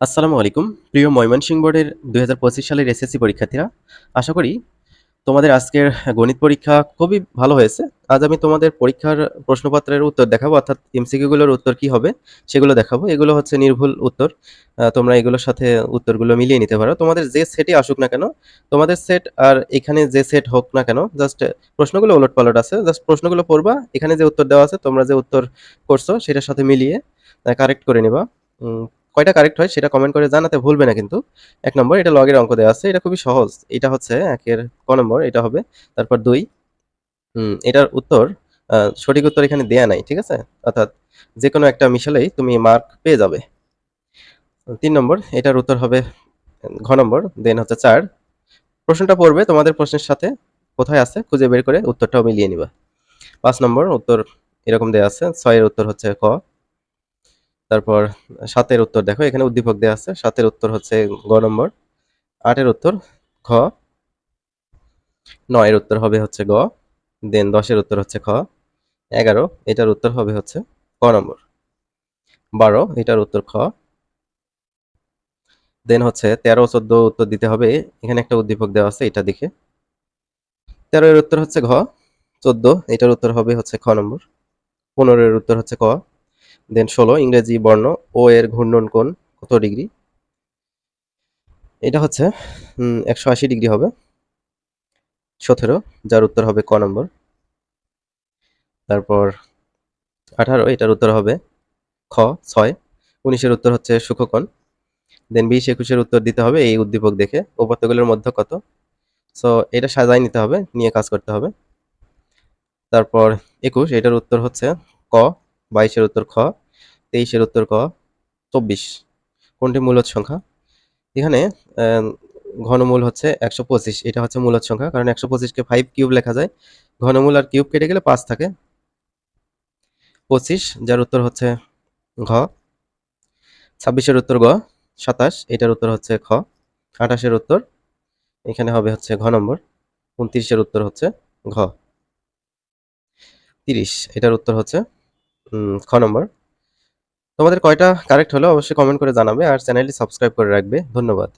আসসালামু আলাইকুম প্রিয় ময়মনসিংহ বোর্ডের ২০২৫ সালের এসএসসি পরীক্ষার্থীরা। আশা করি তোমাদের আজকের গণিত পরীক্ষা খুবই ভালো হয়েছে। আজ আমি তোমাদের পরীক্ষার প্রশ্নপত্রের উত্তর দেখাবো, অর্থাৎ এমসিকিউ গুলোর উত্তর কি হবে সেগুলো দেখাবো। এগুলো হচ্ছে নির্ভুল উত্তর। তোমরা এগুলোর সাথে উত্তরগুলো মিলিয়ে নিতে পারো। তোমাদের যে সেটই আসুক না কেন, তোমাদের সেট আর এখানে যে সেট হোক না কেন, জাস্ট প্রশ্নগুলো ওলটপালট আছে, জাস্ট প্রশ্নগুলো পড়বা, এখানে যে উত্তর দেওয়া আছে তোমরা যে উত্তর করছো সেটার সাথে মিলিয়ে কারেক্ট করে নিবা। উম, কয়টা কারেক্ট হয় সেটা কমেন্ট করে জানাতে ভুলবে না কিন্তু। ১ নম্বর, এটা লগের অঙ্ক দেওয়া আছে, এটা খুবই সহজ। এটা হচ্ছে ১ এর ক নম্বর, এটা হবে। তারপর ২, এটার উত্তর সঠিক উত্তর এখানে দেয়া নাই, ঠিক আছে? অর্থাৎ যেকোনো একটা মিশালেই তুমি মার্ক পেয়ে যাবে। ৩ নম্বর, এটার উত্তর হবে ঘ নম্বর। দেন হচ্ছে ৪, প্রশ্নটা পড়বে, তোমাদের প্রশ্নের সাথে কোথায় আছে খুঁজে বের করে উত্তরটাও মিলিয়ে নিবা। ৫ নম্বর, উত্তর এরকম দেয়া আছে। ৬ এর উত্তর হচ্ছে ক। তারপর ৭ এর উত্তর দেখো, এখানে উদ্দীপক দেয়া আছে। ৭ এর উত্তর হচ্ছে গ নম্বর। ৮ এর উত্তর খ। ৯ এর উত্তর হবে হচ্ছে গ। দেন ১০ এর উত্তর হচ্ছে খ। ১১, এটার উত্তর হবে হচ্ছে ক নম্বর। ১২, এটার উত্তর খ। দেন হচ্ছে ১৩, ১৪ উত্তর দিতে হবে। এখানে একটা উদ্দীপক দেওয়া আছে, এটা দেখে। ১৩ এর উত্তর হচ্ছে ঘ। ১৪, এটার উত্তর হবে হচ্ছে খ নম্বর। ১৫ এর উত্তর হচ্ছে ক। দেন ১৬, ইংরেজি বর্ণ ও এর ঘূর্ণন কোণ কত ডিগ্রি? এটা হচ্ছে ১৮০ ডিগ্রি হবে। ১৭, যার উত্তর হবে ক নম্বর। তারপর ১৮, এটার উত্তর হবে খ ৬। ১৯ এর উত্তর হচ্ছে সূক্ষ্মকোণ। দেন ২০, ২১ এর উত্তর দিতে হবে এই উদ্দীপক দেখে। উপাত্তগুলোর মধ্যে কত? সো এটা সাজায় নিতে হবে, নিয়ে কাজ করতে হবে। তারপর ২১, এটার উত্তর হচ্ছে ক। ২২ এর উত্তর খ। ২৩ এর উত্তর ক। ২৪, কোনটি মূলদ সংখ্যা? এখানে ঘনমূল হচ্ছে ১২৫, এটা হচ্ছে মূলদ সংখ্যা, কারণ ১২৫ কে 5 কিউব লেখা যায়। ঘনমূল আর কিউব কেটে গেলে ৫ থাকে। ২৫, যার উত্তর হচ্ছে ঘ। ২৬ এর উত্তর গ। ২৭, এটার উত্তর হচ্ছে খ। ২৮ এর উত্তর এখানে হবে হচ্ছে ঘ নম্বর। ২৯ এর উত্তর হচ্ছে ঘ। ৩০, এটার উত্তর হচ্ছে খ নম্বর। তোমাদের কয়টা কারেক্ট হলো অবশ্যই কমেন্ট করে জানাবে, আর চ্যানেলটি সাবস্ক্রাইব করে রাখবে। ধন্যবাদ।